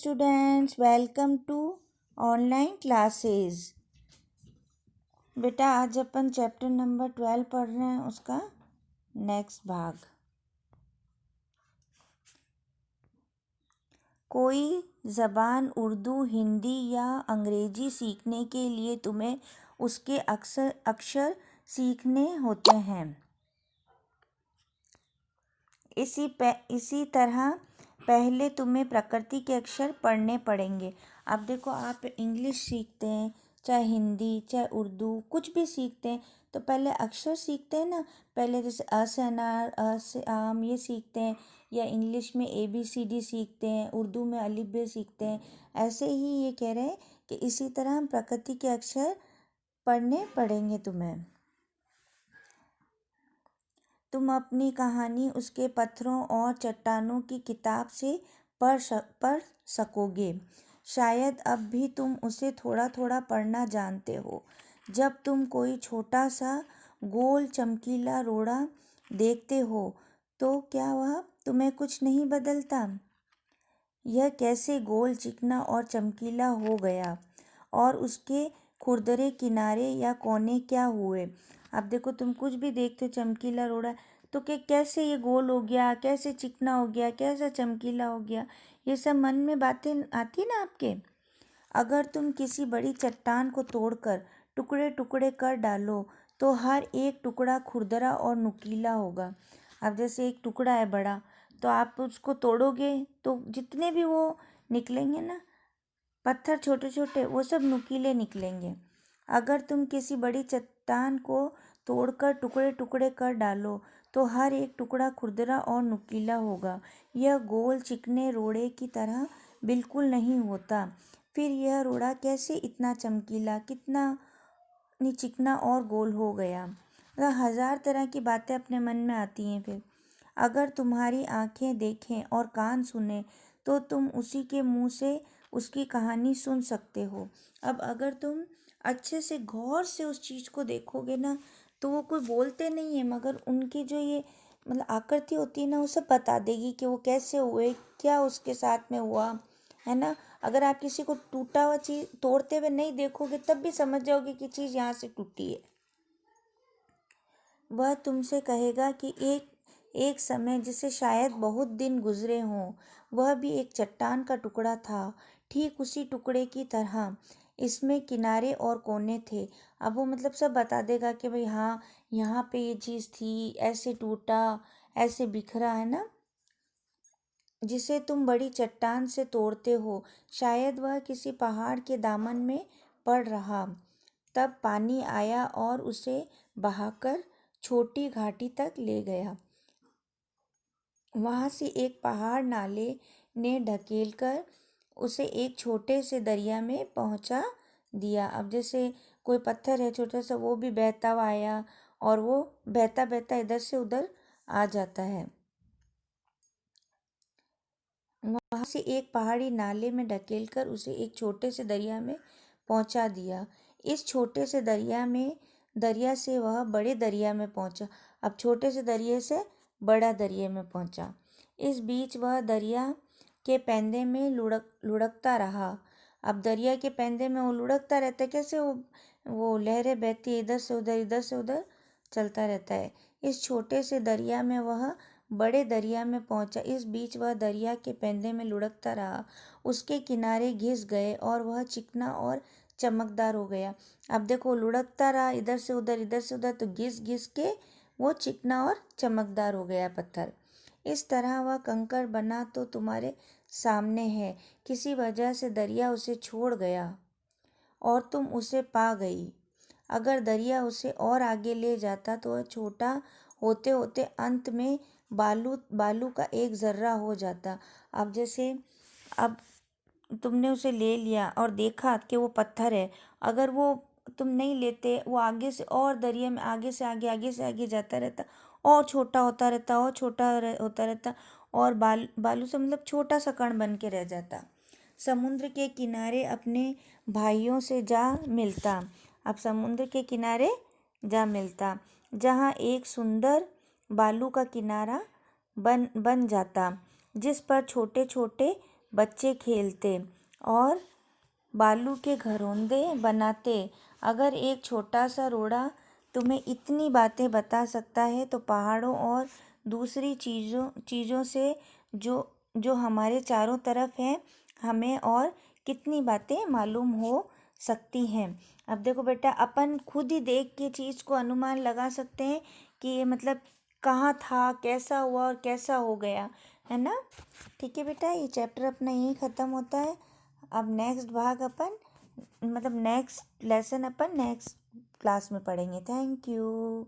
Students, welcome to online classes. बेटा आज अपन chapter number 12 पढ़ रहे हैं, उसका नेक्स्ट भाग। कोई ज़बान उर्दू, हिंदी या अंग्रेजी सीखने के लिए तुम्हें उसके अक्षर सीखने होते हैं। इसी तरह पहले तुम्हें प्रकृति के अक्षर पढ़ने पड़ेंगे। अब देखो, आप इंग्लिश सीखते हैं, चाहे हिंदी चाहे उर्दू कुछ भी सीखते हैं, तो पहले अक्षर सीखते हैं ना। पहले जैसे अ से अनार, अ से आम, ये सीखते हैं, या इंग्लिश में ABCD सीखते हैं, उर्दू में अलिफ बे सीखते हैं। ऐसे ही ये कह रहे हैं कि इसी तरह हम प्रकृति के अक्षर पढ़ने पड़ेंगे तुम्हें। तुम अपनी कहानी उसके पत्थरों और चट्टानों की किताब से पढ़ सकोगे। शायद अब भी तुम उसे थोड़ा थोड़ा पढ़ना जानते हो। जब तुम कोई छोटा सा गोल चमकीला रोड़ा देखते हो तो क्या वह तुम्हें कुछ नहीं बदलता? यह कैसे गोल, चिकना और चमकीला हो गया, और उसके खुरदरे किनारे या कोने क्या हुए? अब देखो, तुम कुछ भी देखते हो चमकीला रोड़ा, तो कैसे ये गोल हो गया, कैसे चिकना हो गया, कैसा चमकीला हो गया, ये सब मन में बातें आती ना आपके। अगर तुम किसी बड़ी चट्टान को तोड़कर टुकड़े टुकड़े कर डालो तो हर एक टुकड़ा खुरदरा और नुकीला होगा। अब जैसे एक टुकड़ा है बड़ा, तो आप उसको तोड़ोगे तो जितने भी वो निकलेंगे ना पत्थर छोटे छोटे, वो सब नुकीले निकलेंगे। अगर तुम किसी बड़ी चट्टान को तोड़कर टुकड़े टुकड़े कर डालो तो हर एक टुकड़ा खुरदरा और नुकीला होगा। यह गोल चिकने रोड़े की तरह बिल्कुल नहीं होता। फिर यह रोड़ा कैसे इतना चमकीला, कितना चिकना और गोल हो गया? मतलब 1000 तरह की बातें अपने मन में आती हैं। फिर अगर तुम्हारी आंखें देखें और कान सुने तो तुम उसी के मुंह से उसकी कहानी सुन सकते हो। अब अगर तुम अच्छे से गौर से उस चीज़ को देखोगे ना, तो वो कोई बोलते नहीं है, मगर उनकी जो ये मतलब आकृति होती है ना, वो सब बता देगी कि वो कैसे हुए, क्या उसके साथ में हुआ, है ना। अगर आप किसी को टूटा हुआ चीज़ तोड़ते हुए नहीं देखोगे तब भी समझ जाओगे कि चीज़ यहाँ से टूटी है। वह तुमसे कहेगा कि एक समय जिसे शायद बहुत दिन गुजरे हों, वह भी एक चट्टान का टुकड़ा था, ठीक उसी टुकड़े की तरह। इसमें किनारे और कोने थे। अब वो मतलब सब बता देगा कि भाई हाँ, यहाँ पे ये चीज़ थी, ऐसे टूटा, ऐसे बिखरा, है ना। जिसे तुम बड़ी चट्टान से तोड़ते हो, शायद वह किसी पहाड़ के दामन में पड़ रहा। तब पानी आया और उसे बहाकर छोटी घाटी तक ले गया। वहाँ से एक पहाड़ नाले ने ढकेलकर उसे एक छोटे से दरिया में पहुँचा दिया। अब जैसे कोई पत्थर है छोटा सा, वो भी बहता हुआ आया और वो बहता बहता इधर से उधर आ जाता है। वहाँ से एक पहाड़ी नाले में ढकेलकर उसे एक छोटे से दरिया में पहुँचा दिया। इस छोटे से दरिया से वह बड़े दरिया में पहुँचा। अब छोटे से दरिया से बड़ा दरिया में पहुँचा। इस बीच वह दरिया के पैंदे में लुढ़कता रहा। अब दरिया के पैंदे में वो लुढ़कता रहता है, कैसे वो लहरें बहती है, इधर से उधर चलता रहता है। इस छोटे से दरिया में वह बड़े दरिया में पहुंचा। इस बीच वह दरिया के पैंदे में लुढ़कता रहा। उसके किनारे घिस गए और वह चिकना और चमकदार हो गया। अब देखो, लुढ़कता रहा इधर से उधर, तो घिस घिस के वो चिकना और चमकदार हो गया पत्थर। इस तरह वह कंकड़ बना तो तुम्हारे सामने है। किसी वजह से दरिया उसे छोड़ गया और तुम उसे पा गई। अगर दरिया उसे और आगे ले जाता तो वह छोटा होते होते अंत में बालू का एक जर्रा हो जाता। अब जैसे अब तुमने उसे ले लिया और देखा कि वो पत्थर है। अगर वो तुम नहीं लेते, वो आगे से और दरिया में आगे से आगे जाता रहता, और छोटा होता रहता, और छोटा होता रहता, और बालू से मतलब छोटा सा कण बन के रह जाता। समुद्र के किनारे अपने भाइयों से जा मिलता। अब समुद्र के किनारे जा मिलता, जहाँ एक सुंदर बालू का किनारा बन जाता, जिस पर छोटे छोटे बच्चे खेलते और बालू के घरोंदे बनाते। अगर एक छोटा सा रोड़ा तुम्हें इतनी बातें बता सकता है तो पहाड़ों और दूसरी चीज़ों से जो जो हमारे चारों तरफ है हमें और कितनी बातें मालूम हो सकती हैं। अब देखो बेटा, अपन खुद ही देख के चीज़ को अनुमान लगा सकते हैं कि ये मतलब कहाँ था, कैसा हुआ और कैसा हो गया, है ना। ठीक है बेटा, ये चैप्टर अपना यहीं ख़त्म होता है। अब नेक्स्ट भाग अपन मतलब नेक्स्ट लेसन अपन नेक्स्ट क्लास में पढ़ेंगे। Thank you.